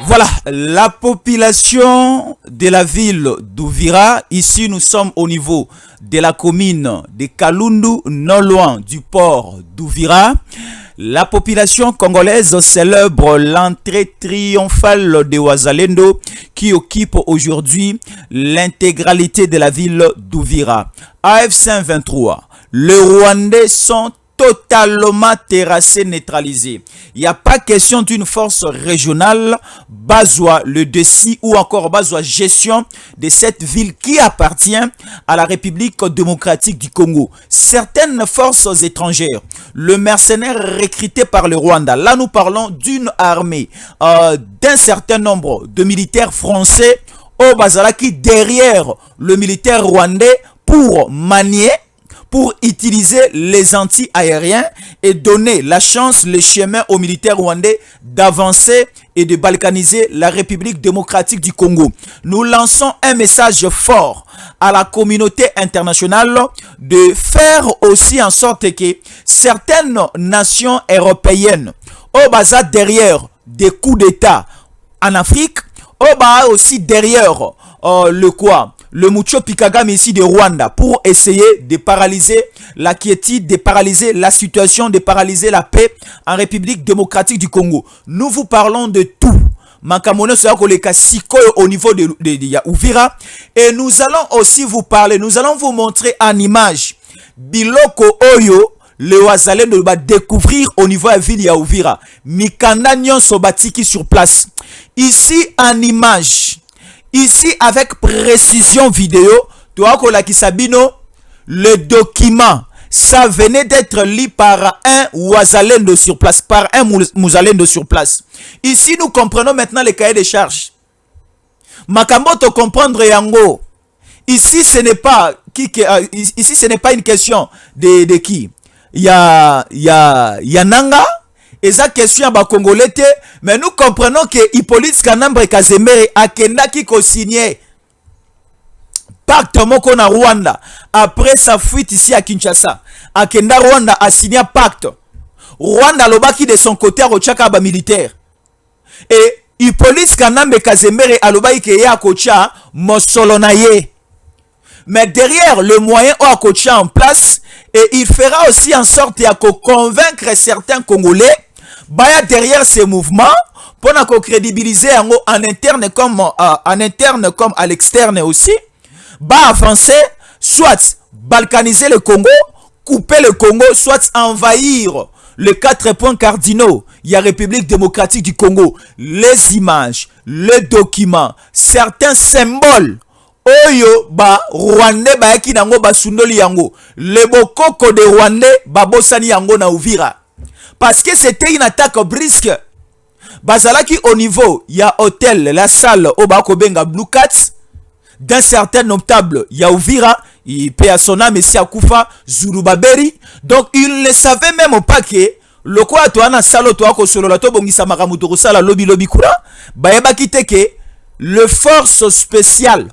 Voilà, la population de la ville d'Ouvira, ici nous sommes au niveau de la commune de Kalundu, non loin du port d'Ouvira. La population congolaise célèbre l'entrée triomphale de Wazalendo qui occupe aujourd'hui l'intégralité de la ville d'Ouvira. AFC 23, les Rwandais sont totalement terrassé, neutralisé. Il n'y a pas question d'une force régionale, Bazwa le dessus ou encore Bazwa gestion de cette ville qui appartient à la République démocratique du Congo. Certaines forces étrangères, le mercenaire recruté par le Rwanda, là nous parlons d'une armée d'un certain nombre de militaires français au Bazalaki derrière le militaire rwandais pour manier, pour utiliser les anti-aériens et donner la chance, le chemin aux militaires rwandais d'avancer et de balkaniser la République démocratique du Congo. Nous lançons un message fort à la communauté internationale de faire aussi en sorte que certaines nations européennes au bas derrière des coups d'État en Afrique, au bas aussi derrière le Mucho Pikagame ici de Rwanda pour essayer de paralyser la quiétude, de paralyser la situation, de paralyser la paix en République démocratique du Congo. Nous vous parlons de tout. Makamone sera koleka siko au niveau de Ouvira et nous allons aussi vous parler, nous allons vous montrer en image Biloko Oyo le Wazalendo va découvrir au niveau de la ville ya Ouvira. Mikanda nyonso batiki sur place. Ici en image. Ici, avec précision vidéo, le document, ça venait d'être lu par un Wazalendo sur place, par un Mouzalendo sur place. Ici, nous comprenons maintenant les cahiers de charges. Makamboto comprendre yango. Ici, ce n'est pas ici, ce n'est pas une question de qui. Il y a Nanga. Et ça question à Congolais, mais nous comprenons que Hippolyte Kanambre Kazemere a qui co-signé pacte moko na Rwanda après sa fuite ici à Kinshasa. Akenda Rwanda a signé un pacte. Rwanda lobaki de son côté à Rochaka ba militaire. Et Hippolyte Kanambre Kazemere a lobaki ke ya kocha Mosolonaye. Mais derrière le moyen à coacher en place et il fera aussi en sorte de convaincre certains Congolais baya derrière ces mouvements pour crédibiliser en interne comme à l'externe aussi, avancer, soit balkaniser le Congo, couper le Congo, soit envahir les 4 points cardinaux. Il y a République démocratique du Congo, les images, les documents, certains symboles. Oyo Rwandais yaki nango basundoli yango. Le bokoko de Rwandais bosani yango na Ouvira. Parce que c'était une attaque brisque. Bazalaki au niveau, il y a hôtel, la salle au Bakobenga Blue Cats. D'un certain notable, il y a Ouvira, il paie à son âme, Messia Koufa, Zurubaberi. Donc il ne savait même pas que le quoi toi na salo toi ko solo la to bongisa makamuto sala lobby kula. Bayeba kite ke le force spéciale.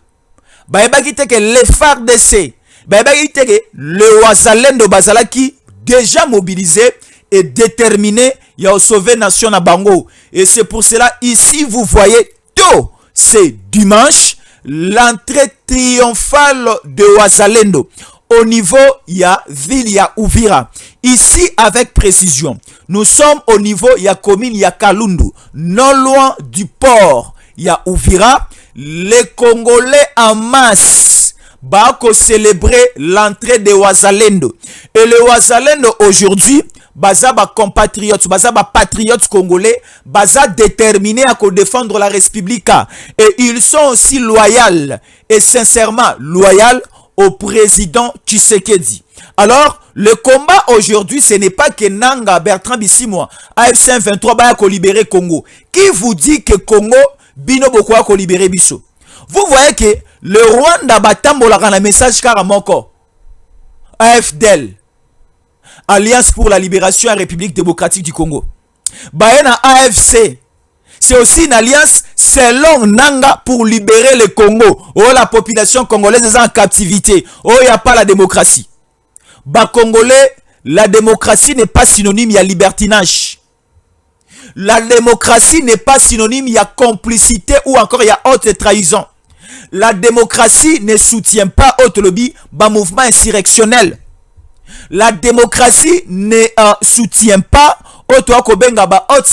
Bayeba kite ke le FARDC. Bayeba kite ke le Wazalendo Bazalaki déjà mobilisé et déterminé, il a sauvé nation à Bango. Et c'est pour cela, ici, vous voyez tout. C'est dimanche, l'entrée triomphale de Wazalendo. Au niveau, il y a ville, il y a Ouvira. Ici, avec précision, nous sommes au niveau, il y a commune, il y a Kalundu. Non loin du port, il y a Ouvira. Les Congolais en masse bako célébrer l'entrée de Wazalendo. Et le Wazalendo aujourd'hui, baza ba compatriotes, baza ba patriotes congolais, baza déterminés à défendre la République. Et ils sont aussi loyaux et sincèrement loyaux au président Tshisekedi. Alors, le combat aujourd'hui, ce n'est pas que Nanga Bertrand Bissimo, AFC 23 ba ko libérer Congo. Qui vous dit que Congo bino bokwa ko libérer biso? Vous voyez que le Rwanda batambola kana message karamoko. AFDL, Alliance pour la libération et la République démocratique du Congo. Bayena AFC, c'est aussi une alliance selon Nanga pour libérer le Congo. Oh, la population congolaise est en captivité. Oh, il n'y a pas la démocratie. Congolais, la démocratie n'est pas synonyme, il y a libertinage. La démocratie n'est pas synonyme, il y a complicité ou encore il y a haute trahison. La démocratie ne soutient pas haute lobby, bah mouvement insurrectionnel. La démocratie ne soutient pas haute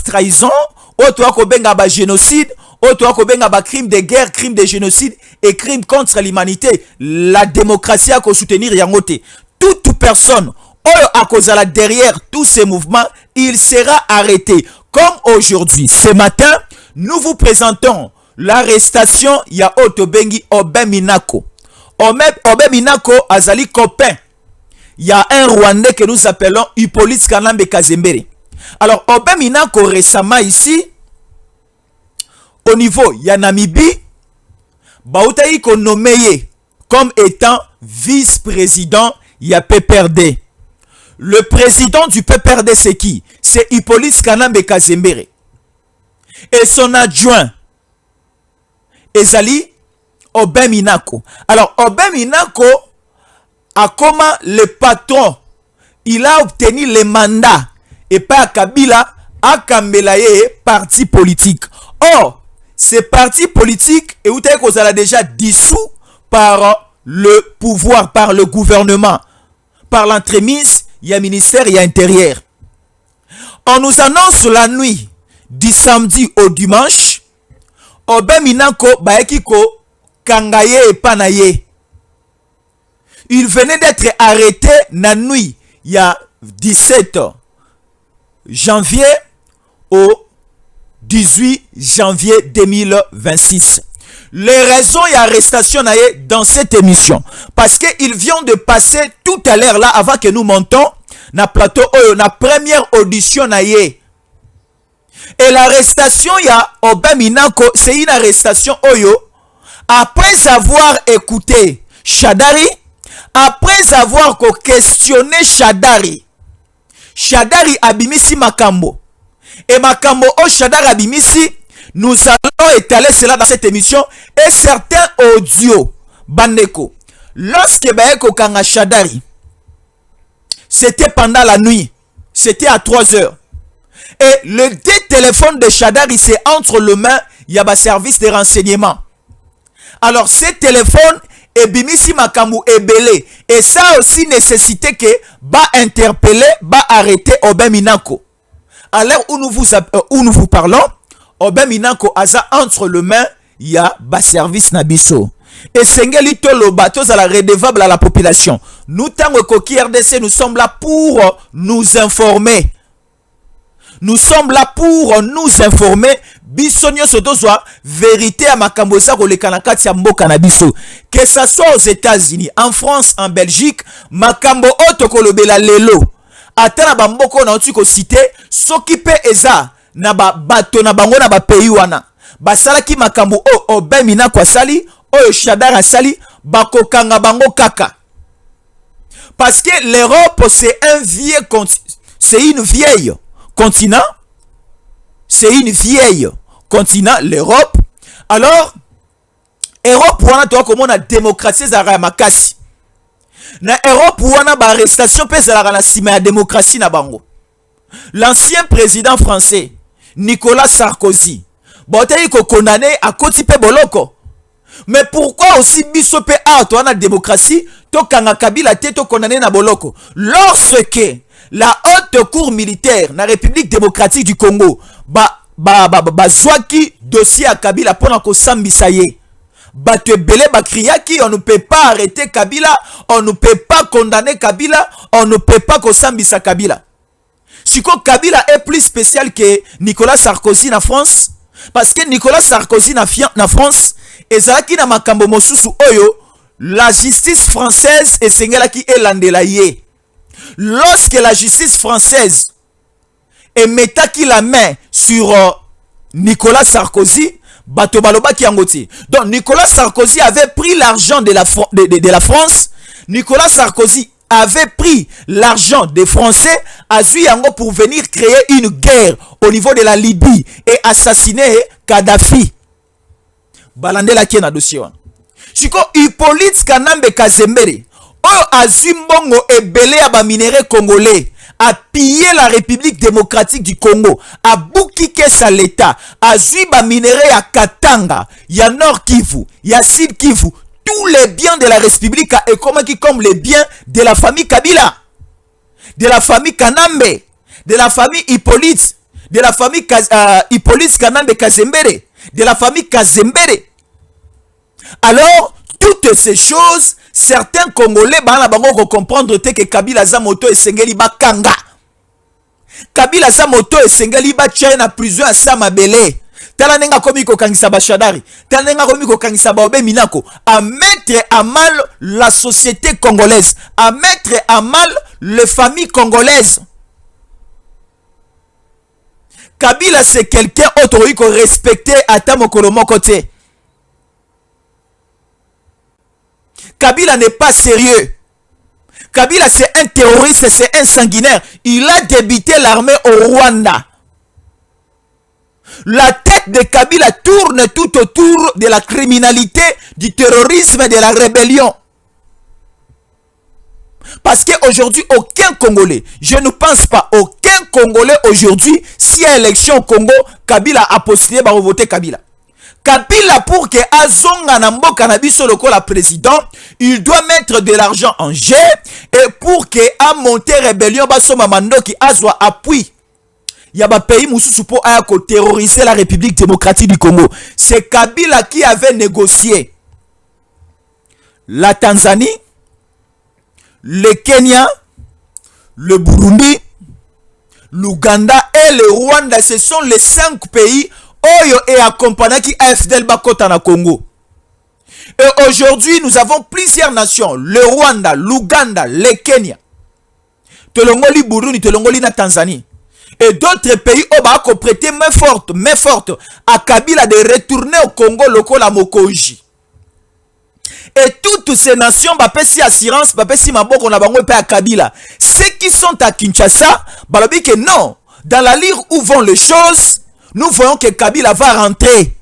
trahison, haute génocide, haute crime de guerre, crime de génocide et crime contre l'humanité. La démocratie a qu'à soutenir yangote. Toute personne à cause de la derrière tous ces mouvements, il sera arrêté. Comme aujourd'hui, ce matin, nous vous présentons l'arrestation ya Otobengi Obeminako. Obeminako azali copain. Il y a un Rwandais que nous appelons Hippolyte Kanambe Kazembere. Alors, Obeminako récemment ici, au niveau ya Namibie, Baoutaï qu'on nommé comme étant vice-président ya PPRD. Le président du PPRD c'est qui? C'est Hippolyte Kanambe Kazembere. Et son adjoint, Ezali Obeminako. Alors, Obeminako a comment le patron, il a obtenu le mandat et pas Kabila a Kambelaye parti politique. Or, ces partis politiques, et vous savez qu'on a déjà dissous par le pouvoir, par le gouvernement, par l'entremise, il y a ministère, il y a intérieur. On nous annonce la nuit du samedi au dimanche, Obeminako Baekiko Kangaye et Panaye. Il venait d'être arrêté la nuit, il y a 17 janvier au 18 janvier 2026. Les raisons et arrestations dans cette émission. Parce qu'ils viennent de passer tout à l'heure là, avant que nous montons, na plateau, na première audition naye. Et l'arrestation ya Obeminako, c'est une arrestation oyo. Après avoir écouté Shadari, après avoir questionné Shadari, Shadari abimisi makambo. Et makambo o Shadari abimisi, nous allons étaler cela dans cette émission et certains audios bandeko. Lorsque Baeko Kanga Shadari, c'était pendant la nuit, c'était à 3 heures. Et le téléphone de Shadari, c'est entre les mains, il y a un service de renseignement. Alors, ce téléphone est bimisi makambu ebele. Et ça aussi nécessité que ba interpeller, ba arrêter Obeminako. À l'heure où nous vous parlons, Obeminako aza entre les mains, il y a un service nabiso. Et Sengeli Tolo bateau à la redevable à la population. Nous, tango Koki RDC, nous sommes là pour nous informer. Nous sommes là pour nous informer. Bisonyo sotozwa vérité à makamboza ko le kanakati ya mboka na biso. Que ça soit aux États-Unis, en France, en Belgique, makambo oto kolobela lelo. Atana ba mboko na otu ko cité, soki pe eza na ba bato na bango na ba pays wana. Basalaki makambo o Obeminako asali, o Shadari asali, bakokanga bango kaka. Parce que l'Europe c'est un vieux c'est une vieille continent. C'est une vieille continent, l'Europe. Alors, Europe wana to comme on a démocratie za makasi. Na Europe wana ba arrestation pe za la sima ya démocratie na bango. L'ancien président français Nicolas Sarkozy bote ko condamné à koti pe boloko. Mais pourquoi aussi biso pe out wana démocratie to kanga Kabila te to condamné na boloko? Lorsque la haute cour militaire na République démocratique du Congo zwaki dossier à Kabila pour ko sambisa ye. Bato belé bakriaki, on ne peut pas arrêter Kabila, on ne peut pas condamner Kabila, on ne peut pas ko sambisa Kabila. Siko Kabila est plus spécial que Nicolas Sarkozy na France, parce que Nicolas Sarkozy na France ezalaki na makambo mosusu oyo la justice française esengelaki elandela ye. Lorsque la justice française metaki la main sur Nicolas Sarkozy, bato balobaki yangoti. Donc Nicolas Sarkozy avait pris l'argent de la France. Nicolas Sarkozy avait pris l'argent des Français à Zuyango pour venir créer une guerre au niveau de la Libye et assassiner Kadhafi. Balandela ki na dossier wana. Siko Hippolyte Kanambe Kazembere oyo azimbongo ebele ya ba minéraux congolais a pillé la République démocratique du Congo, a boukiké sa l'État, a zuiba minéré à Katanga, ya Nord Kivu, ya Sud Kivu, tous les biens de la République a économique comme les biens de la famille Kabila, de la famille Kanambe, de la famille Hippolyte, de la famille Hippolyte Kanambe Kazembere, de la famille Kazembere. Alors, toutes ces choses, certains Congolais vont comprendre que Kabila Zamoto et Sengeli Bakanga. Kabila Zamoto et Sengeli Bachena prison à Samabele. Talanenga komiko kangisa Bachadari. Talanenga komiko kangisa Baobe Minako. À mettre à mal la société congolaise. À mettre à mal les familles congolaises. Kabila c'est quelqu'un autoriko respecté à Tamokolomo côté. Kabila n'est pas sérieux. Kabila c'est un terroriste, c'est un sanguinaire. Il a débuté l'armée au Rwanda. La tête de Kabila tourne tout autour de la criminalité, du terrorisme et de la rébellion. Parce qu'aujourd'hui, aucun Congolais, je ne pense pas, aucun Congolais aujourd'hui, s'il y a élection au Congo, Kabila a postulé, va voter Kabila. Kabila pour que Azonga Nambo Kanabiso loko la président, il doit mettre de l'argent en jeu et pour que a monté rébellion baso mamando qui azwa appui. Il y a un pays mususu pour terroriser la République démocratique du Congo. C'est Kabila qui avait négocié la Tanzanie, le Kenya, le Burundi, l'Ouganda et le Rwanda. Ce sont les 5 pays Oyo et accompagné qui AFDL Bakota na Congo. Et aujourd'hui, nous avons plusieurs nations. Le Rwanda, l'Ouganda, le Kenya. Telongoli Burundi, Telongoli na Tanzanie. Et d'autres pays ont prêté main forte à Kabila de retourner au Congo loko la Mokonji. Et toutes ces nations, si assurance, si maboko na bango pe à Kabila. Ceux qui sont à Kinshasa, balobi que non. Dans la ligne où vont les choses, nous voyons que Kabila va rentrer.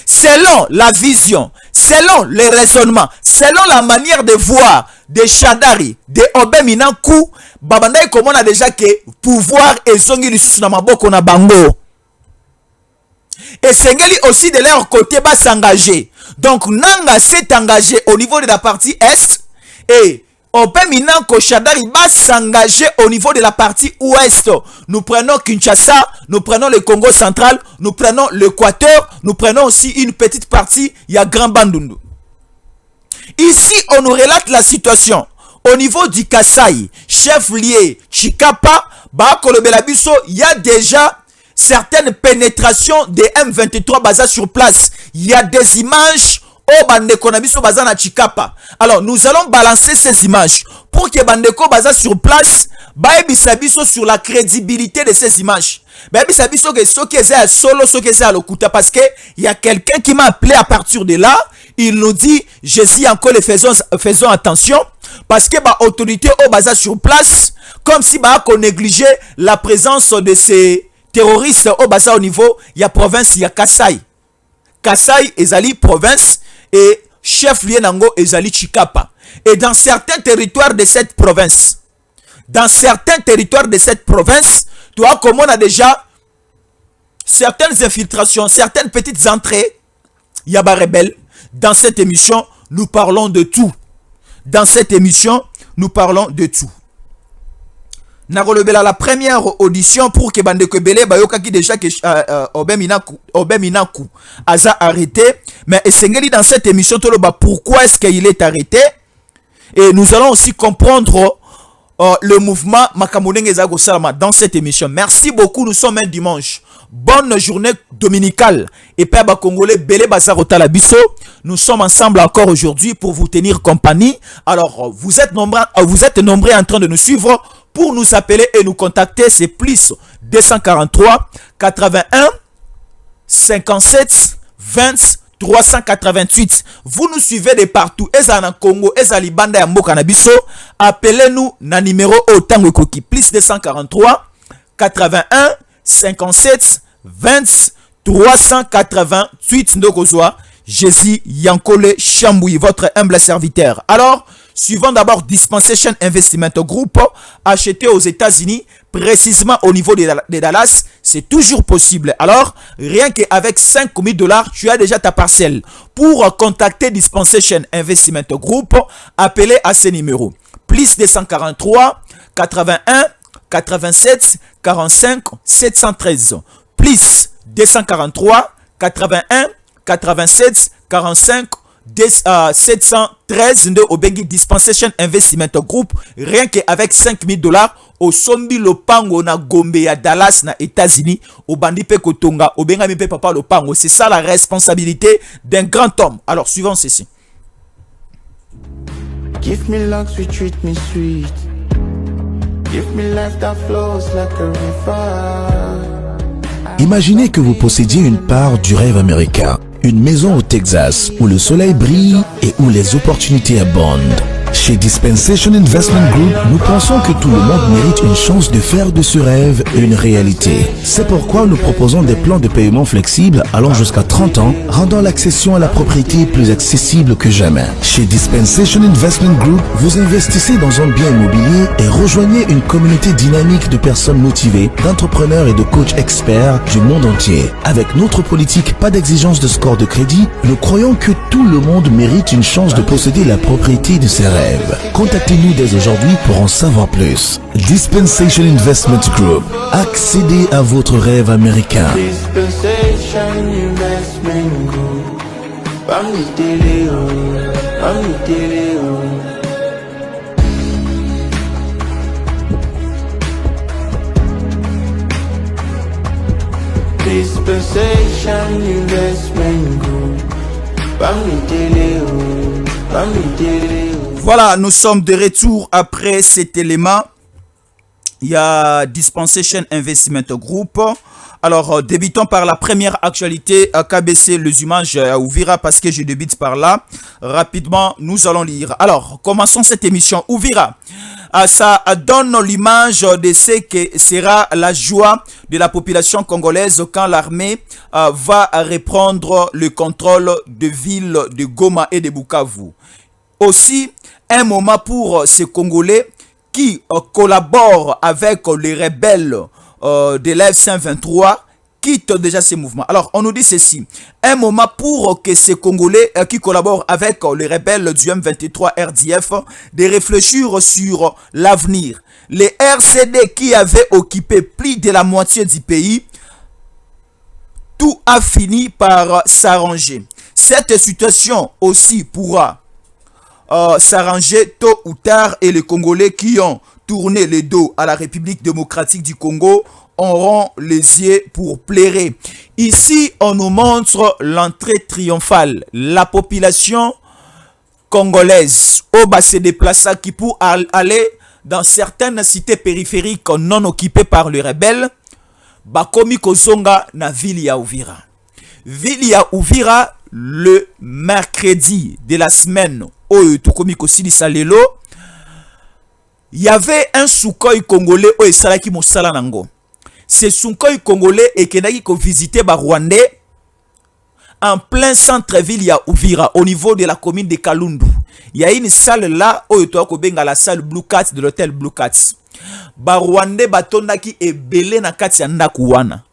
Selon la vision, selon les raisonnements, selon la manière de voir de Chadari, de Obeminaku, Babanda comme on a déjà que pouvoir et zongi lisusu na maboko na bango. Et Sengeli aussi de leur côté va s'engager. Donc Nanga s'est engagé au niveau de la partie Est et Obeminako Chadari va s'engager au niveau de la partie ouest. Nous prenons Kinshasa, nous prenons le Congo central, nous prenons l'Équateur, nous prenons aussi une petite partie, il y a Grand Bandundu. Ici, on nous relate la situation. Au niveau du Kasaï, chef-lieu Chikapa, Bakolobelabiso, il y a déjà certaines pénétrations des M23 basées sur place. Il y a des images. Oh bandeko na biso baza na Chikapa. Alors nous allons balancer ces images pour que bandeko baza sur place baebisa biso sur la crédibilité de ces images. Baebisa biso que ce qui est solo, ce qui est à l'okuta parce que il y a quelqu'un qui m'a appelé à partir de là, il nous dit je suis encore les faisons attention parce que ba autorité au baza sur place comme si ba qu'on négligeait la présence de ces terroristes au baza au niveau il y a province il y a Kasai. Kasai ezali province et chef-lieu nango ezali Chikapa. Et dans certains territoires de cette province, toi comme on a déjà certaines infiltrations, certaines petites entrées, Yaba Rebelle, dans cette émission, nous parlons de tout. Dans cette émission, nous parlons de tout. La première audition pour que Bandeko Bele Bayoka qui déjà que Obeminaku Aza arrêté, mais Esengeli dans cette émission pourquoi est-ce qu'il est arrêté et nous allons aussi comprendre le mouvement Makamunenge Zago Salama dans cette émission. Merci beaucoup, nous sommes un dimanche. Bonne journée dominicale et Peba Congolais Bele Bazarota Labiso. Nous sommes ensemble encore aujourd'hui pour vous tenir compagnie. Alors vous êtes nombreux en train de nous suivre. Pour nous appeler et nous contacter, c'est plus 243 81 57 20 388. Vous nous suivez de partout. Ezana Congo, Ezali Banda ya Mboka na biso. Appelez-nous na numéro au tango koki plus 243 81 57 20 388. Ndokozwa Jésus Yankole Chamboui, votre humble serviteur. Alors, suivant d'abord Dispensation Investment Group, acheté aux États-Unis, précisément au niveau de Dallas, c'est toujours possible. Alors, rien qu'avec $5,000, tu as déjà ta parcelle. Pour contacter Dispensation Investment Group, appelez à ce numéro. Plus 243 81 87 45 713. Plus 243 81 87 45 713 de Obengi Dispensation Investment Group. Rien qu'avec $5,000 au sombi lopango na Gombe ya Dallas na États-Unis, au bandi pe kotonga, au benga mi pe papa lopango. C'est ça la responsabilité d'un grand homme. Alors suivons ceci. Give me luck, sweet, treat me sweet. Give me life that flows like a river. Imaginez que vous possédiez une part du rêve américain. Une maison au Texas où le soleil brille et où les opportunités abondent. Chez Dispensation Investment Group, nous pensons que tout le monde mérite une chance de faire de ce rêve une réalité. C'est pourquoi nous proposons des plans de paiement flexibles allant jusqu'à 30 ans, rendant l'accession à la propriété plus accessible que jamais. Chez Dispensation Investment Group, vous investissez dans un bien immobilier et rejoignez une communauté dynamique de personnes motivées, d'entrepreneurs et de coachs experts du monde entier. Avec notre politique pas d'exigence de score de crédit, nous croyons que tout le monde mérite une chance de posséder la propriété de ses rêves. Contactez-nous dès aujourd'hui pour en savoir plus. Dispensation Investment Group. Accédez à votre rêve américain. Dispensation Investment Group. Dispensation Investment Group. Voilà, nous sommes de retour après cet élément. Il y a Dispensation Investment Group. Alors, débutons par la première actualité. KBC, les images à Uvira parce que je débute par là. Rapidement, nous allons lire. Alors, commençons cette émission. Uvira, ça donne l'image de ce que sera la joie de la population congolaise quand l'armée va reprendre le contrôle de villes de Goma et de Bukavu. Aussi, un moment pour ces Congolais qui collaborent avec les rebelles de l'F-123 quittent déjà ces mouvements. Alors, on nous dit ceci. Un moment pour que ces Congolais qui collaborent avec les rebelles du M23 RDF de réfléchir sur l'avenir. Les RCD qui avaient occupé plus de la moitié du pays, tout a fini par s'arranger. Cette situation aussi pourra s'arranger tôt ou tard et les Congolais qui ont tourné le dos à la République démocratique du Congo auront les yeux pour pleurer. Ici, on nous montre l'entrée triomphale. La population congolaise au bas se déplaça qui pour aller dans certaines cités périphériques non occupées par les rebelles, bakomi kozonga na ville ya Uvira. Ville ya Uvira le mercredi de la semaine il y avait un Sukhoi congolais au esalaki mosala nango. Ce Sukhoi congolais ekendaki ko visiter ba Rwandais en plein centre-ville ya Uvira au niveau de la commune de Kalundu. Il y a une salle là où tu ko benga la salle Blue Cat de l'hôtel Blue Cat. Ba Rwandais batondaki ebele na kati ya ndaku wana.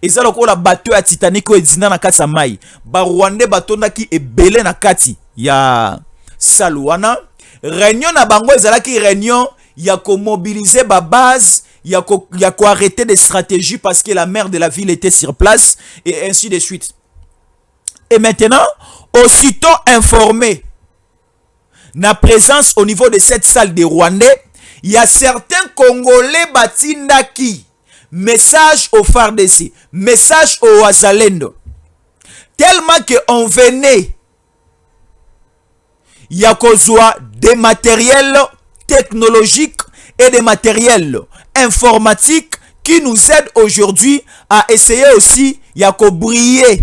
Eza lokola bateau ya Titanic o ezina na kati ya mai. Ba Rwandais batondaki ebele na kati ya Salwana. Réunion na bango ezalaki réunion ya ko mobiliser ba base, ya ko arrêter des stratégies parce que la maire de la ville était sur place et ainsi de suite. Et maintenant, aussitôt informé na présence au niveau de cette salle des Rwandais, il y a certains Congolais batindaki message au FARDC, message au Wazalendo. Tellement que on venait, il y a des matériels technologiques et des matériels informatiques qui nous aident aujourd'hui à essayer aussi, il y a briller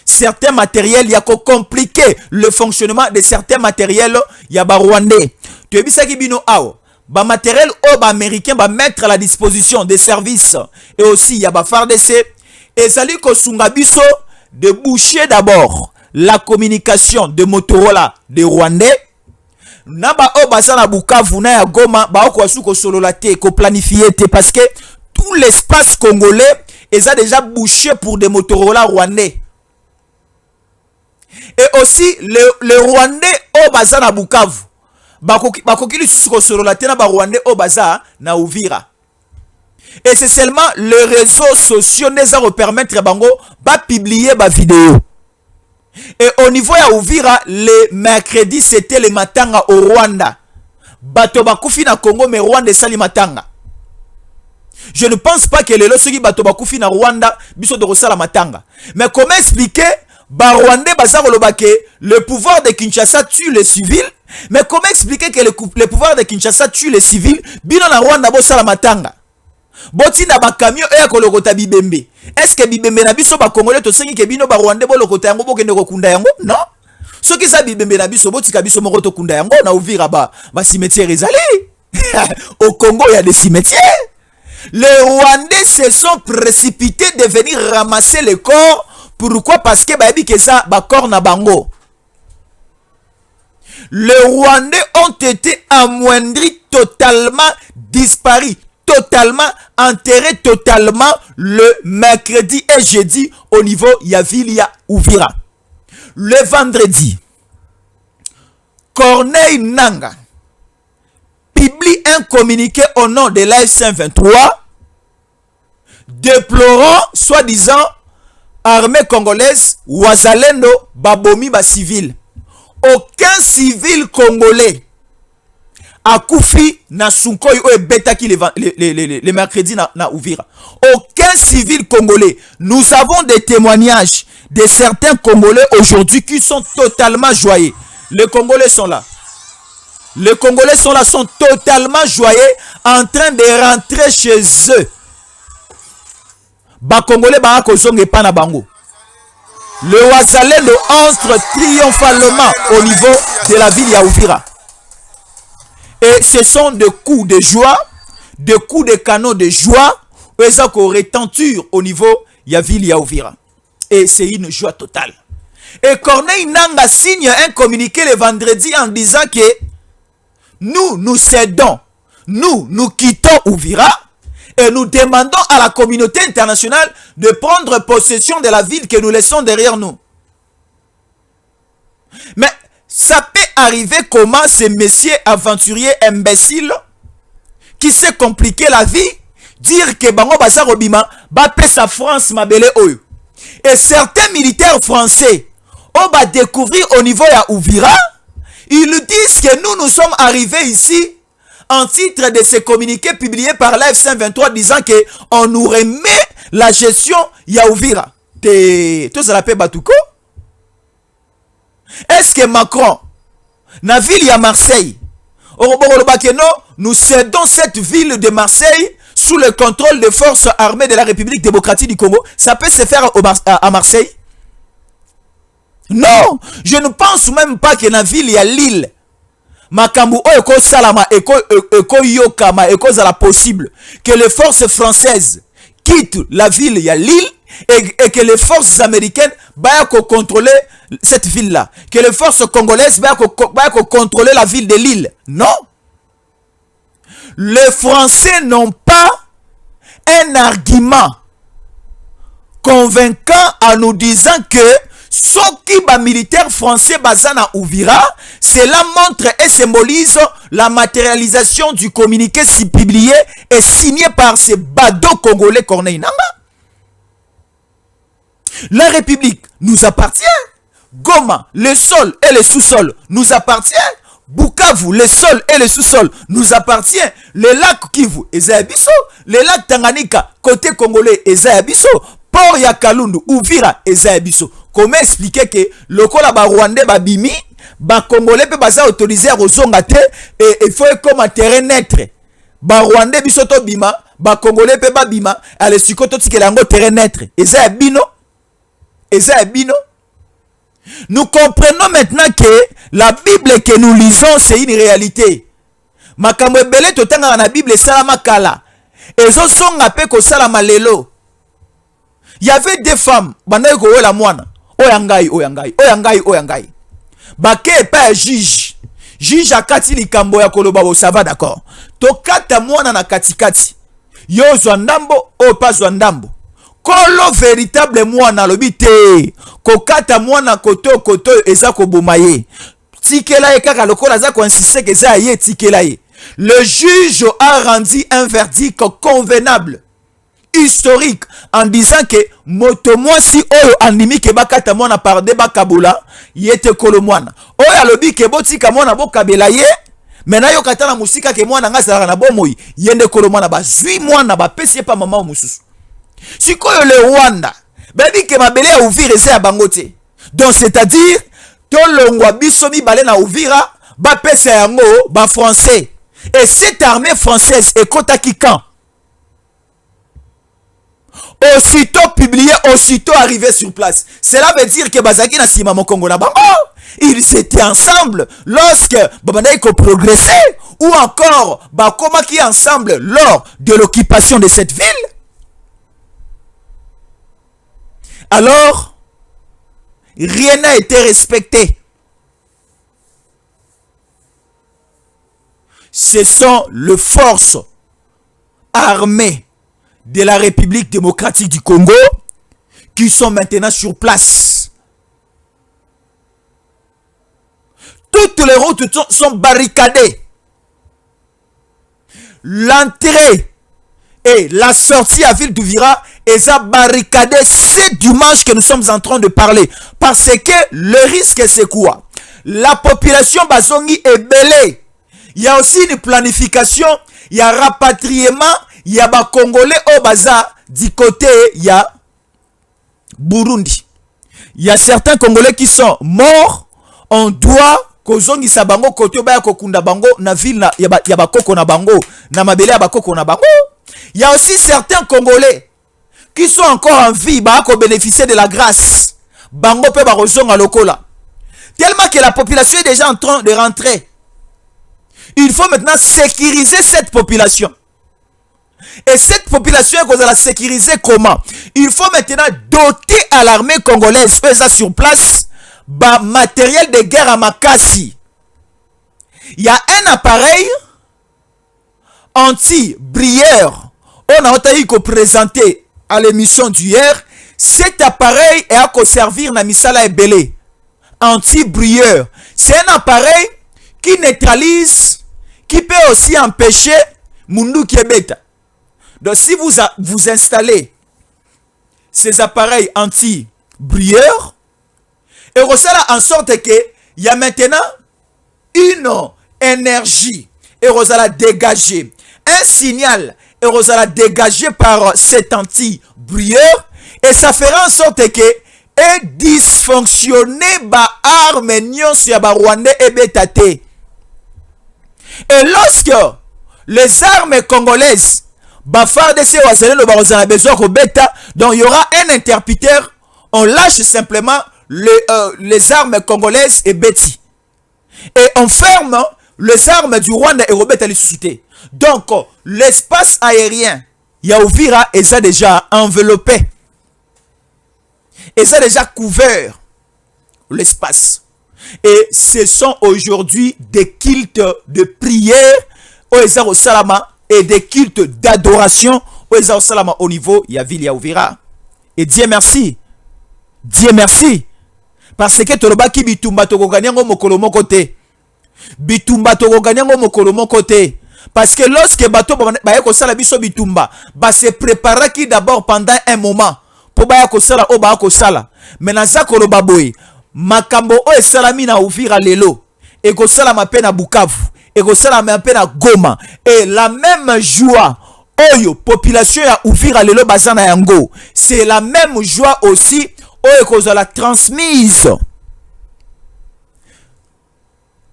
certains matériels, il y a compliquer le fonctionnement de certains matériels, il y a Rwandais. Tu as vu ça qui bino ao? Ba matériel américain va mettre à la disposition des services et aussi il y a FARDC et sali ko sungabiso de boucher d'abord la communication de Motorola des Rwandais. Naba o baza na Bukavu na ya Goma ba ko asu ko solo la te ko planifier te parce que tout l'espace congolais est déjà bouché pour des Motorola rwandais. Et aussi le Rwandais o baza na Bukavu ba ko kili susu ko solo la te na ba Rwandais o baza na Uvira. Et c'est seulement les réseaux sociaux ne permettre bango ba publier ba vidéo. Et au niveau ya Uvira, le mercredi c'était le matanga au Rwanda. Bato bakufi na Congo mais Rwanda sali matanga. Je ne pense pas que les losoki bato bakufi na Rwanda biso de rosala matanga. Mais comment expliquer ba Rwandais baza kolobake le pouvoir de Kinshasa tue les civils, mais comment expliquer que le pouvoir de Kinshasa tue les civils bino na Rwanda bo sala matanga. Boti na ba camion e ko lokota bibembe. Est-ce que bibembe na biso ba Congolais to sengi ke bino ba Rwandais bo lokota yango bo kende ko kunda yango? Non. Soki sa bibembe na biso boti ka biso moko to kunda yango na Uvira ba cimetière ezali. Au Congo il y a des cimetières. Les Rwandais se sont précipités de venir ramasser les corps. Pourquoi? Parce que ba yebi ke ça ba corps na bango. Les Rwandais ont été amoindris, totalement disparus, totalement enterré totalement le mercredi et jeudi au niveau Yavilia Uvira. Le vendredi, Corneille Nanga publie un communiqué au nom de l'AF-23 déplorant soi-disant armée congolaise Wazalendo babomi ba civil. Aucun civil congolais Akoufi na Sunkoi ou Betaki les mercredis na Uvira. Aucun civil congolais. Nous avons des témoignages de certains Congolais aujourd'hui qui sont totalement joyeux. Les Congolais sont là. Les Congolais sont là, sont totalement joyeux, en train de rentrer chez eux. Ba Congolais ba kozonge pa na bango. Le Wazalendo entre triomphalement au niveau de la ville ya Uvira. Et ce sont des coups de joie, des coups de canon de joie, et ça retentir au niveau ya ville ya Uvira. Et c'est une joie totale. Et Corneille Nanga signe un communiqué le vendredi en disant que nous cédons, nous quittons Uvira et nous demandons à la communauté internationale de prendre possession de la ville que nous laissons derrière nous. Mais ça peut arriver comment ce monsieur aventurier imbécile qui s'est compliqué la vie, dire que bango baza robima ba pesa France mabele oyo. Et certains militaires français on va découvrir au niveau ya Uvira, ils disent que nous sommes arrivés ici en titre de ce communiqué publié par l'AF-23 disant que on nous remet la gestion ya Uvira. Tout ça l'appelle Batuko. Est-ce que Macron, na ville ya Marseille, nous cédons cette ville de Marseille sous le contrôle des forces armées de la République démocratique du Congo? Ça peut se faire à Marseille? Non, je ne pense même pas que na ville ya Lille, makambu eko salama eko yokama eko zala possible que les forces françaises quittent la ville ya Lille et que les forces américaines vont contrôler cette ville-là, que les forces congolaises vont contrôler la ville de Lille. Non. Les Français n'ont pas un argument convaincant en nous disant que ce qui est militaire français Bazana Uvira, cela montre et symbolise la matérialisation du communiqué si publié et signé par ces badauds congolais Corneille Nanga. La République nous appartient. Goma, le sol et le sous-sol nous appartient. Bukavu, le sol et le sous-sol nous appartient. Le lac Kivu, Ezayabiso. Le lac Tanganyika, côté congolais, Ezayabiso. Port ya Kalundu, Uvira, Ezayabiso. Comment expliquer que le kola ba Rwandais ba bimi, ba Congolais pe baza autorisé à rozongate et il faut comme un terrain neutre. Ba Rwandais biso to bima, ba Congolais pe ba bima, ale sikoto tikela ngo terrain neutre. Ezayabino. Ezayabino. Nous comprenons maintenant que la Bible que nous lisons c'est une réalité. Makambo ebele totanga na Bible salama kala. Ezo songa pe ko salama lelo. Il y avait des femmes, banaye ko wela mwana. oyangai oyangai oyangai oyangai bake pa juge juge akati likambo ya koloba bo ça va d'accord tokata mwana na katikati yo zwa ndambo o pa zwa ndambo kolo véritable mwana lobi te kokata mwana koto eza koboma ye tikela ye kaka lokola za ko insister que za ye tikela ye. Le juge a rendu un verdict convenable historique en disant que moto mwasi oyo andimi ke bakata mwana parde bakabula yete kolo mwana oyo alobi ke botika mwana bokabela ye mena yo katana musika ke mwana ngazala na bomoi yende kolo mwana bazwi mwana bapesi pa mama mususu sikoyo le Rwanda babi ke mabele ya Uvira eza ya bango te donc c'est-à-dire tolongwa biso mibale na Uvira bapesa yango ba français et cette armée française ekotaki quand aussitôt publié, aussitôt arrivé sur place. Cela veut dire que Bazaki na sima Mokongo na bango, ils étaient ensemble lorsque Babanaïko progressait ou encore Bakoma qui ensemble lors de l'occupation de cette ville. Alors, rien n'a été respecté. Ce sont les forces armées de la République démocratique du Congo qui sont maintenant sur place. Toutes les routes sont barricadées. L'entrée et la sortie à Ville d'Uvira est barricadée. C'est dimanche que nous sommes en train de parler. Parce que le risque c'est quoi? La population bazongi est belée. Il y a aussi une planification, il y a rapatriement. Il y a des Congolais au bazar du côté, il y a Burundi. Il y a certains Congolais qui sont morts. On doit kozongi sa bango côté baya kokunda bango na ville na ya ba koko na bango na mabele ya ba koko na bango. Il y a aussi certains Congolais qui sont encore en vie ba ko bénéficier de la grâce. Bango pe ba kozonga lokola. Tellement que la population est déjà en train de rentrer. Il faut maintenant sécuriser cette population. Et cette population, vous allez la sécuriser comment? Il faut maintenant doter à l'armée congolaise, faisant sur place, matériel de guerre à Makassi. Il y a un appareil anti-brière. On a entendu qu'on présentait à l'émission d'hier. Cet appareil est à servir na misala ebele. Anti-brière. C'est un appareil qui neutralise, qui peut aussi empêcher Mundu Kiebeta. Donc si vous installez ces appareils anti-bruyère, et vous allez en sorte que il y a maintenant une énergie et vous allez dégager un signal et vous allez dégager par cet anti-bruyère et ça fera en sorte que et dysfonctionner ba arme nyon sur ba Rwandais et betate. Et lorsque les armes congolaises FARDC besoin de bêta, donc il y aura un interpréteur, on lâche simplement les armes congolaises et Betty. Et on ferme les armes du Rwanda et Robert Alisuté. Donc l'espace aérien, Yaouvira est déjà enveloppé. Et ça déjà couvert l'espace. Et ce sont aujourd'hui des cultes de prière au Salama et des cultes d'adoration au niveau Yavili Yaouvira. Et Dieu merci. Dieu merci. Parce que Tolobaki bitumba tokoganyango mokolo moko te. Bitumba tokoganyango mokolo moko te. Parce que lorsque bato ba ko sala biso bitumba, ba se préparaki d'abord pendant un moment pour ba ko sala o ba ko sala. Mais za ko loba boy, makambo o esalami na Uvira lelo et ko sala ma na Bukavu. Et que ça la à Goma. Et la même joie, oyo, population ya Uvira lelo bazana yango. C'est la même joie aussi, oyo que ça la transmise.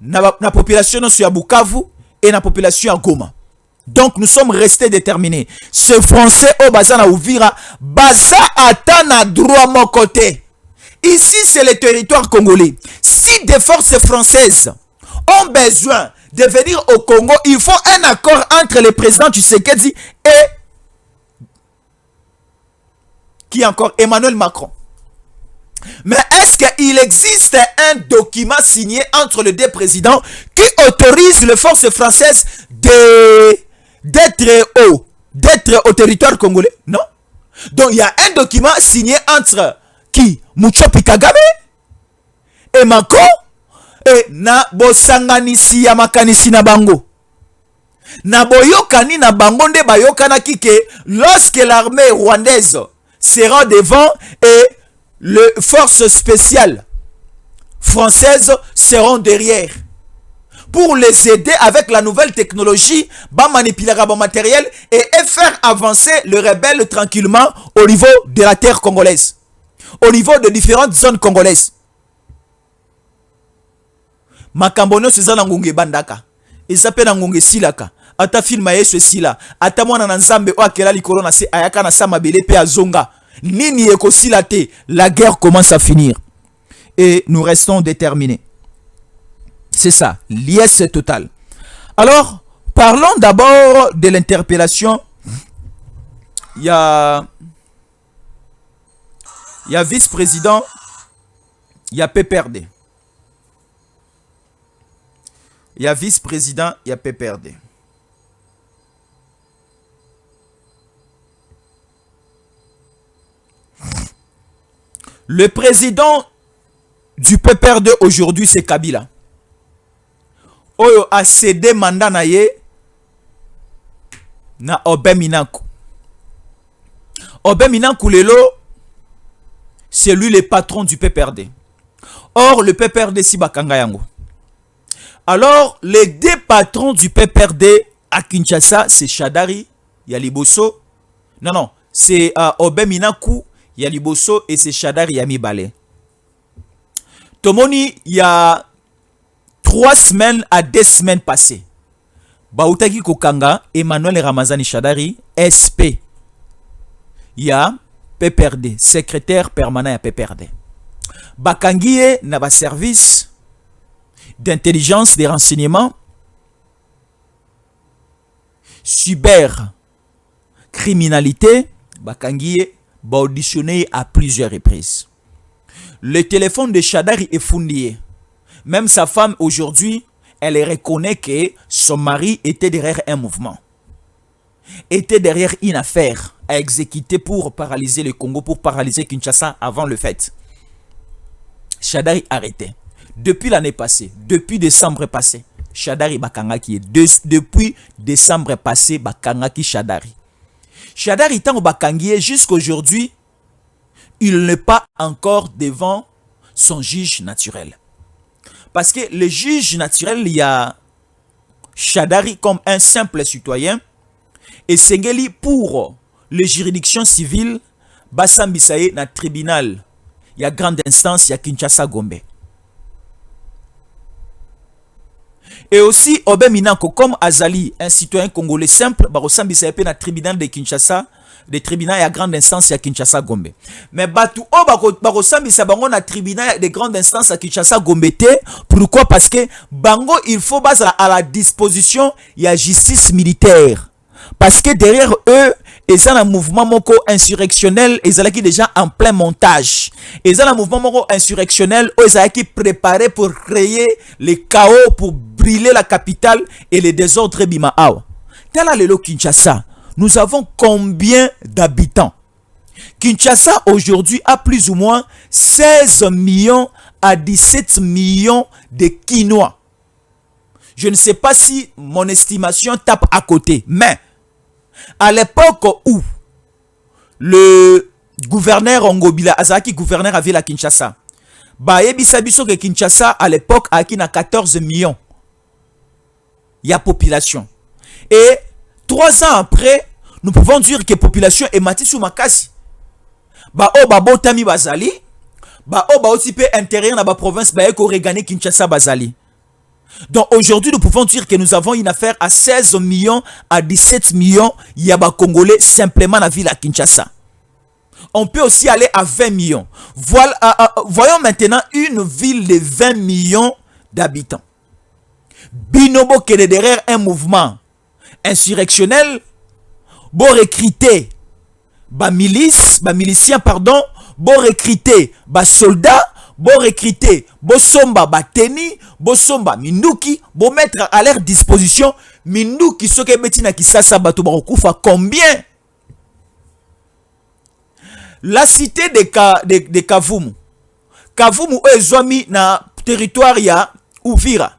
Na population sur Bukavu et na population à Goma. Donc nous sommes restés déterminés. Ce français au bazana Uvira, baza atana droit mon côté. Ici c'est le territoire congolais. Si des forces françaises ont besoin de venir au Congo, il faut un accord entre le président Tshisekedi et qui encore Emmanuel Macron. Mais est-ce qu'il existe un document signé entre les deux présidents qui autorise les forces françaises d'être au territoire congolais? Non. Donc il y a un document signé entre qui? Muchopi Kagame et Mako et na bosanganisi ya makanisi na bango. Na boyokani na bango nde bayokana kike lorsque l'armée rwandaise sera devant et les forces spéciales françaises seront derrière pour les aider avec la nouvelle technologie, manipuler le matériel et faire avancer le rebelle tranquillement au niveau de la terre congolaise, au niveau de différentes zones congolaises. Makambono sezana ngunge bandaka, ezape na ngunge silaka, ata filma yesu sila, ata mwana na nzambe o akela likolo na se ayaka na sama bele pe azonga. Nini eko silate, la guerre commence à finir. Et nous restons déterminés. C'est ça, liesse totale. Alors, parlons d'abord de l'interpellation. Il y a vice-président, il y a PPRD. Il y a vice-président, il y a PPRD. Le président du PPRD aujourd'hui, c'est Kabila. Oyo a cédé mandat na ye na Obeminanku. Obeminanku lelo, c'est lui le patron du PPRD. Or, le PPRD si bakanga yango. Alors, les deux patrons du PPRD à Kinshasa, c'est Shadari, Yaliboso. Non, c'est Obeminanku, Yaliboso et c'est Shadari Yamibale. Tomoni, il y a 3 semaines à 2 semaines passées. Bautaki Kokanga, Emmanuel Ramazani Shadari, SP. Il y a PPRD, secrétaire permanent à PPRD. Bakangie n'a pas service d'intelligence, des renseignements, cyber criminalité. Bakangie va auditionner à plusieurs reprises. Le téléphone de Shadari est fouillé. Même sa femme aujourd'hui, elle reconnaît que son mari était derrière un mouvement. Était derrière une affaire à exécuter pour paralyser le Congo, pour paralyser Kinshasa avant le fait. Shadari arrêté. Depuis l'année passée, depuis décembre passé, Shadari Bakangaki est depuis décembre passé, Bakangaki Shadari. Shadari tant au Bakangie jusqu'aujourd'hui, il n'est pas encore devant son juge naturel. Parce que le juge naturel, il y a Shadari comme un simple citoyen et Sengeli pour les juridictions civiles, Bassam Bissaye na tribunal, il y a grande instance, il y a Kinshasa Gombe. Et aussi Obeminanko comme Azali, un citoyen congolais simple, Bassam Bissaye na tribunal de Kinshasa, des tribunaux à grande instance à Kinshasa Gombe. Mais Batu Barosambi bango na tribunal de grande instance à Kinshasa Gombe. Pourquoi? Parce que bango il faut baser à la disposition il y a justice militaire. Parce que derrière eux, ils ont un mouvement moko insurrectionnel, ils ont déjà en plein montage. Ils ont un mouvement moko insurrectionnel, ils ont préparé pour créer le chaos, pour brûler la capitale et les désordres bimao. Tala lelo Kinshasa. Nous avons combien d'habitants? Kinshasa aujourd'hui a plus ou moins 16 millions à 17 millions de Kinois. Je ne sais pas si mon estimation tape à côté, mais à l'époque où le gouverneur Ngobila Azaki, gouverneur à Ville Kinshasa, Baebisa biso que Kinshasa à l'époque a 14 millions. Il y a population. Et 3 ans après, nous pouvons dire que la population est matée sous Makasi. Ba o ba botami bazali, ba o ba aussi peut intérieur dans la province ba eko regagner Kinshasa bazali. Donc aujourd'hui nous pouvons dire que nous avons une affaire à 16 millions à 17 millions yaba congolais simplement dans la ville à Kinshasa. On peut aussi aller à 20 millions. Voilà, voyons maintenant une ville de 20 millions d'habitants. Binobo qui est derrière un mouvement insurrectionnel, bon recruter, miliciens, pardon, bo recruter ba soldat, bo recruter bo somba ba teni, bo somba minduki, bo mettre à leur disposition minduki soke beti na Kisasa bato ba kokufa combien? La cité de Kavumu. Kavumu ezwami na territoire ya Uvira.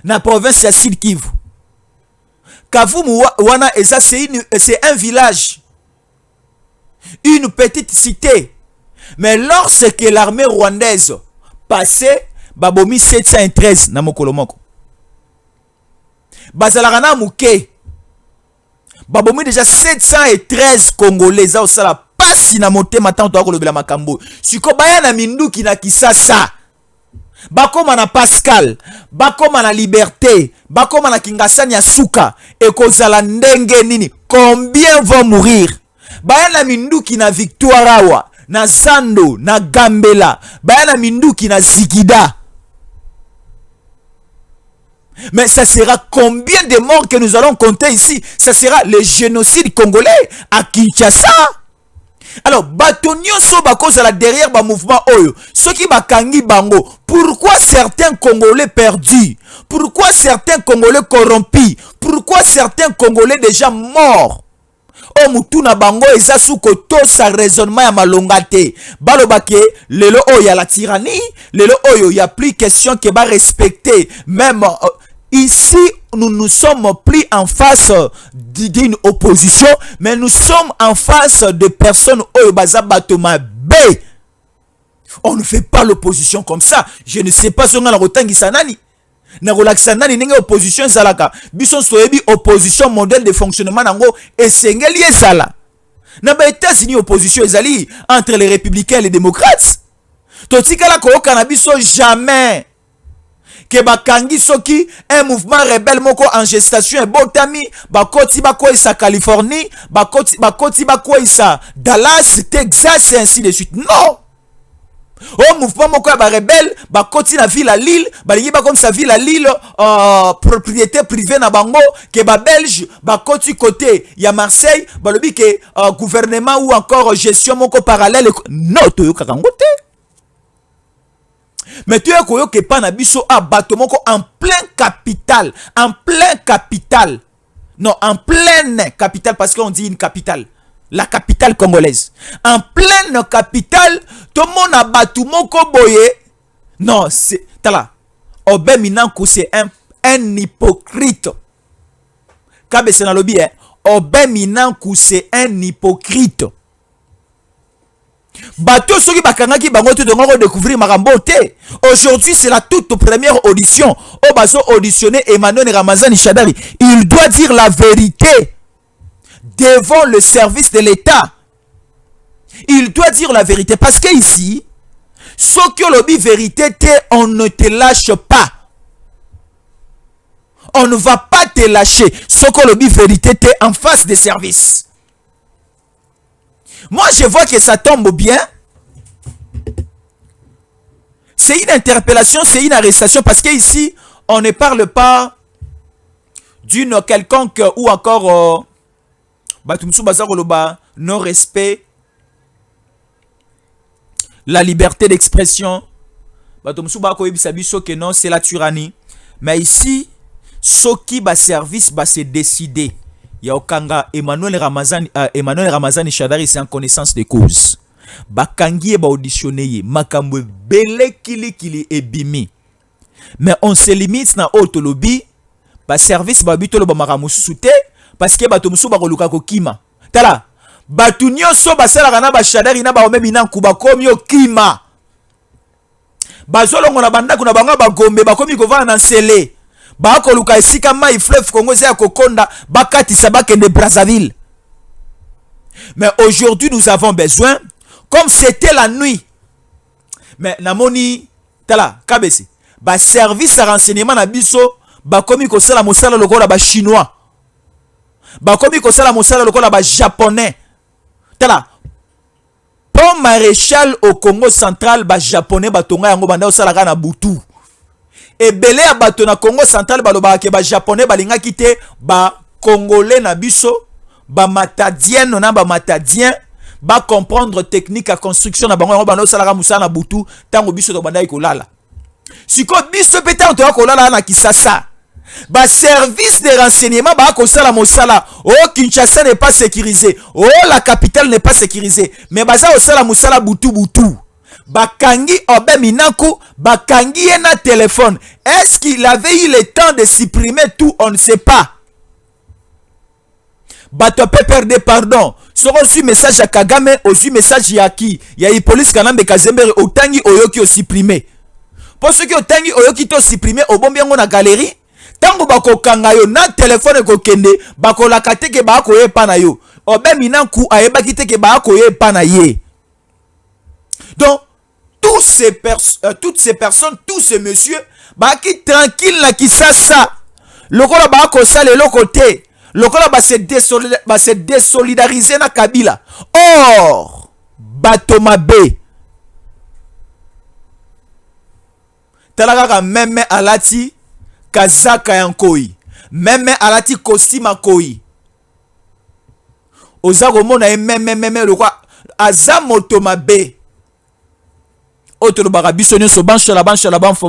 Na province ya Sud Kivu. Kavumu wana eza c'est un village. Une petite cité. Mais lorsque l'armée rwandaise passait, babomi 713 na mokolo moko. Bazalaka na muke. Babomi déjà 713 Congolais au sala pasi na motema tanto akolobela makambo. Siko baya na minduki na Kisasa. Bakoma na Pascal, bakoma na Liberté, bakoma na Kingasani ya Suka, ekozala ndenge nini? Combien vont mourir? Baya na minduki na Victoire Awa, na Zando, na Gambela, baya na minduki na Zikida. Mais ça sera combien de morts que nous allons compter ici? Ça sera le génocide congolais à Kinshasa. Alors, batonio so bakozala derrière ba mouvement oyo. Ceux qui bakangi bango. Pourquoi certains Congolais perdus? Pourquoi certains Congolais corrompus? Pourquoi certains Congolais déjà morts? Oh mutuna bango eza suko to sa raisonnement ya malongate. Balobake lelo oyo ya la tyrannie, lelo oyo ya plus question que ba respecter même ici, nous ne sommes plus en face d'une opposition, mais nous sommes en face de personnes oyo baza batoma B. On ne fait pas l'opposition comme ça. Je ne sais pas si on a la rotangisa nani. Na relaxa nani nenge opposition zalaka. Bison soyebi opposition modèle de fonctionnement nango esengeli ezala. Na ba États-Unis opposition ezali entre les républicains et les démocrates. Totikala ko cannabis jamais. Que bakangi soki un mouvement rebelle moko en gestation et botami bakoti bakoisa Californie bakoti bakoisa Dallas Texas et ainsi de suite. Non, au mouvement moko ba rebelle bakoti na ville à Lille balingi ba comme sa ville à Lille propriété privée na bango que ba belge bakoti côté ya Marseille balobi que gouvernement ou encore gestion moko parallèle. Non, toyoka kangote. Mais tu es que pas na biso a batomoko en plein capital, non, en pleine capitale, parce qu'on dit une capitale, la capitale congolaise, en pleine capitale, tout le monde a batomoko boye. Non, c'est tala Obé Minankou, c'est un hypocrite. Kabe c'est dans le bien. Obé Minankou, c'est un hypocrite. Bateau soki bakangaki bango te dongo découvrir makambote. Aujourd'hui c'est la toute première audition. Au bazo auditionné Emmanuel Ramazani Shadari. Il doit dire la vérité devant le service de l'État. Il doit dire la vérité parce que ici, ce que lobby vérité te, on ne te lâche pas. On ne va pas te lâcher. Ce que lobby vérité te en face des services. Moi, je vois que ça tombe bien. C'est une interpellation, c'est une arrestation parce qu'ici, on ne parle pas d'une quelconque ou encore non-respect, la liberté d'expression. Non, c'est la tyrannie. Mais ici, ce qui va service va se décider. Yaokanga Emmanuel Ramazani Shadari, c'est en connaissance de cause. Bakangi ba auditionné makambo bele kili ebimi. Mais on se limite na autolobby ba service ba bitolo ba makamusu te parce que bato musu ba koluka kokima. Tala batu nyonso basala kana ba Shadari na ba omemi na kuba komi okima. Bazolongo na banda kuna banga ba gombe ba komi kovana na sele. Bako luka esika mai fleuve Congo ya kokonda bakati sabake de Brazzaville. Mais aujourd'hui nous avons besoin, comme c'était la nuit. Mais namoni tala kabesi ba service à renseignement na biso ba komi ko sala mosala lokola ba chinois. Ba komi ko sala mosala lokola ba japonais. Tala pont maréchal au Congo central ba japonais ba tonga yango banda osala kana butu. Et belé à bato na Congo central baloba ke ba japonais balinga kite ba congolais na biso ba matadien na ba matadien ba comprendre technique à construction na bango bano salaka musana butu tango biso to banda ikolala siko biso peta to akolala na Kisasa ba service de renseignement ba ko sala mosala oh Kinshasa n'est pas sécurisé, oh la capitale n'est pas sécurisée, mais baza au sala musala butu bakangi Obed Minaku bakangi na téléphone. Est-ce qu'il avait eu le temps de supprimer tout? On ne sait pas. Bato peut perdre pardon. Si on reçu message à Kagame, reçu message à qui? Il y a eu police Kanambe Kazembere otangi oyoki o supprimer. Pour ceux qui otangi oyoki to supprimer au bon bien na galerie, tango bako kanga yo na téléphone ko kende bako lakate ke bako ye pana yo. Obed Minaku ayeba kite ke bako ye pana ye. Donc toutes ces personnes, tous ces messieurs, qui tranquille la Kisasa, lokola bako sale lokote, lokola ba se désolidariser na Kabila. Or, Batomabe, talaka meme alati kazaka yankoi, meme alati costume koi. Ozago mona meme lokwa azamotomabe. Oto bara biso nyoso banshala banfo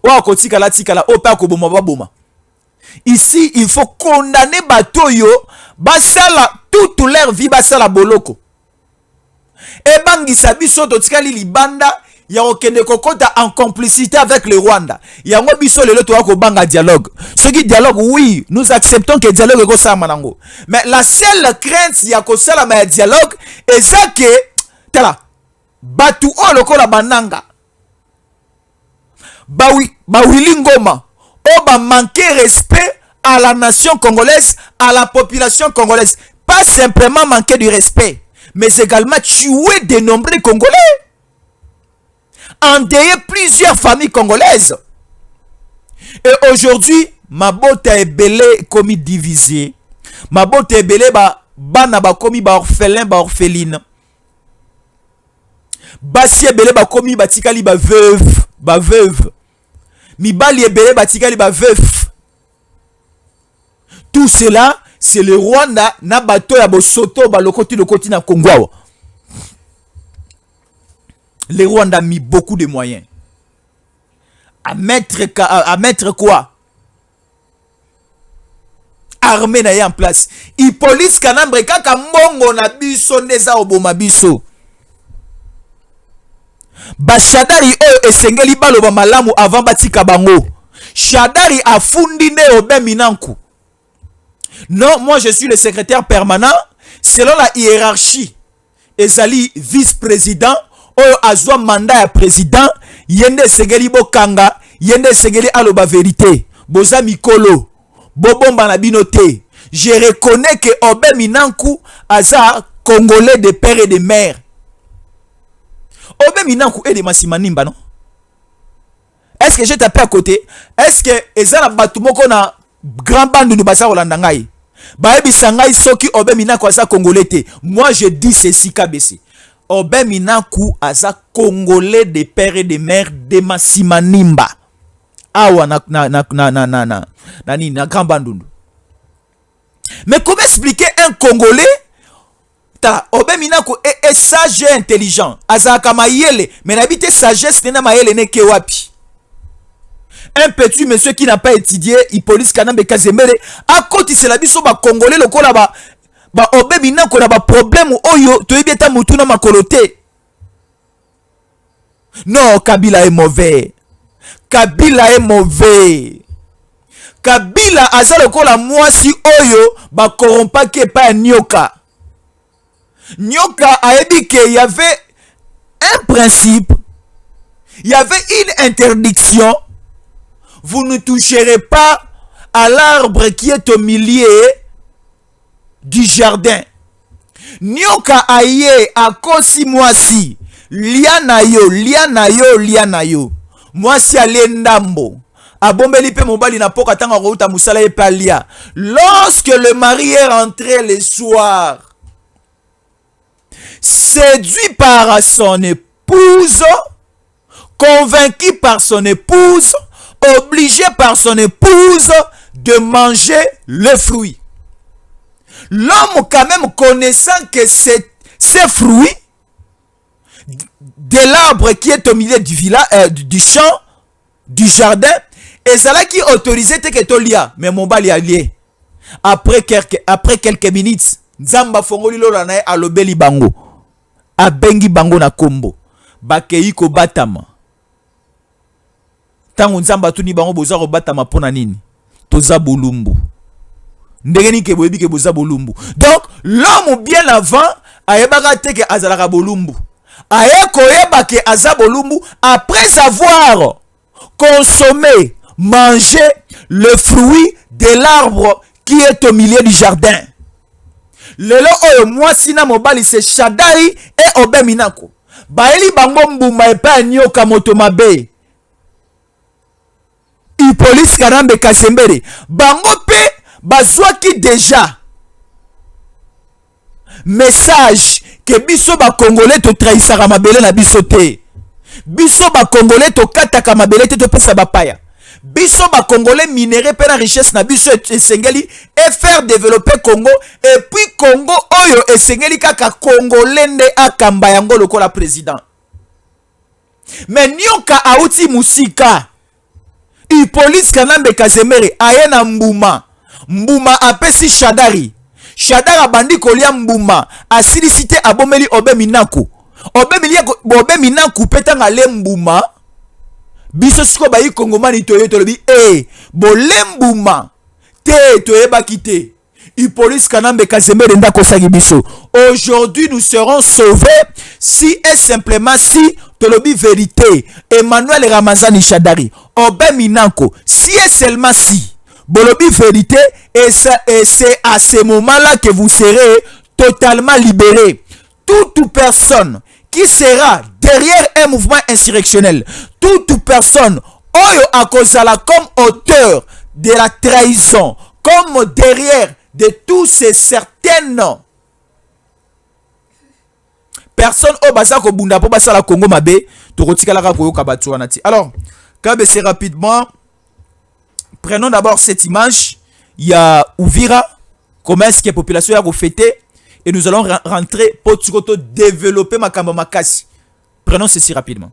wa kotika la tika la opa ko boma baboma. Ici il faut condamner batoyo basala toute leur vie basala boloko. E bangisa biso to tikali libanda ya okende kokota en complicité avec le Rwanda. Yango biso lelo to ko banga dialogue. Ce qui dialogue oui, nous acceptons que dialogue ko sa manango. Mais la seule crainte ya ko sala ma dialogue est ça que tala batu o lokola bananga bawili ngoma o ba manquer respect à la nation congolaise, à la population congolaise. Pas simplement manquer du respect, mais également tuer de nombreux Congolais, endeuiller plusieurs familles congolaises. Et aujourd'hui ma botte est belé comme divisée, ma botte est belé bana ba komi ba orphelin ba orpheline. Basi ebele bakomi batikali ba veuve. Mibali ebele batikali ba veuf. Tout cela c'est le Rwanda na bato ya bosoto ba lokoti na Congo. Le Rwanda a mis beaucoup de moyens à mettre quoi? Armée na en place. I police kanambre kaka mbongo na biso neza oboma biso. Bashadari oyo esengeli baloba malamu avant batika bango. Shadari afundi ne Obed Minaku. Non, moi je suis le secrétaire permanent selon la hiérarchie. Ezali vice-président oyo azwa mandat ya président, yende esengeli bokanga, yende esengeli aloba vérité. Boza mikolo, bobomba na binote. Je reconnais que Obed Minaku aza congolais de père et de mère. Obed Minaku est de Masimanimba, non? Est-ce que j'ai tapé à côté? Est-ce que ezala batumoko na grand bande de basa Rolandangai? Baebi sangai soki Obed Minaku aza congolais te. Moi je dis ceci KBC. Obed Minaku aza congolais de père et de mère de Masimanimba. Awa na grand bande. Mais comment expliquer un congolais? Obed Minaku est sage et intelligent. Azaka mayele, mais n'habite sagesse nena mayele ne kewapi. Un petit monsieur qui n'a pas étudié, Hippolyte Kanambe Kazemere, à côté c'est la biso ba congolais le kola ba Obed Minaku na ba problème oyo to yebeta mutu na makolote. Non, Kabila est mauvais. Kabila est mauvais. Kabila aza le kola mwasi oyo ba corrompa ke pa nyoka. Nyoka a dit qu'il y avait un principe, il y avait une interdiction. Vous ne toucherez pas à l'arbre qui est au milieu du jardin. Nyoka aye akosi mwasi lianayo. Mwasi alendambo. Abombeli pe mobali na poka tanga kouta musala e palia. Lorsque le mari est rentré le soir, séduit par son épouse, convaincu par son épouse, obligé par son épouse de manger le fruit. L'homme quand même connaissant que ces fruits de l'arbre qui est au milieu du village, du champ, du jardin, et ça qui autorisé te que tolia, mais mon bali allié. Après quelques minutes, Nzamba fongoli lola na alobeli bango, abengi bango na kombo, bakei ko batama. Tango Nzamba tuni bango boza ko batama pona nini? Toza bolumbu. Ndengeni ke boyebi ke boza bolumbu. Donc l'homme bien avant ayebaka te ke azalaka bolumbu. Aye koyeba ke aza bolumbu après avoir consommé, manger le fruit de l'arbre qui est au milieu du jardin. Lelo oyo mwasi na mobali se Shadari et Obeminako. Baeli bango mbuma epa nyoka moto mabe. Hippolyte Karambe Kasembere. Bango pe bazwaki déjà message que biso ba congolais to trahisaka mabele na biso te. Biso ba congolais to kataka mabele te to pesa bapaya. Biso ba congolais minéré pe na richesse na biso esengeli et faire développer Congo, et puis Congo oyo esengeli kaka congolais nde akamba yango lokola président. Mais nyoka auti musika. Hippolyte Karambe Kasembere aye na mbuma. Mbuma apesi Shadari. Shadara bandi kolia mbuma asilisite abomeli Obeminako. Obeminako petanga le mbuma. Biso siko bayi kongomani toye tolobi bole mbuma te toyeba kite. Hippolyte Karambe Kasembere ndako sagi biso. Aujourd'hui nous serons sauvés si et simplement si tolobi vérité. Emmanuel Ramazani Shadari Obeminako, si et seulement si bolobi vérité, et c'est à ce moment-là que vous serez totalement libérés. Toute personne qui sera derrière un mouvement insurrectionnel, toute personne oyo akozala comme auteur de la trahison, comme derrière de tous ces certaines personnes au basa ko bunda po basa la Congo mabe to kotikala ka koyoka batu wanati. Alors, kabese rapidement. Prenons d'abord cette image. Il y a Ouvira. Comment est-ce que la population a fêté? Et nous allons rentrer pour développer ma makasi. Prenons ceci rapidement.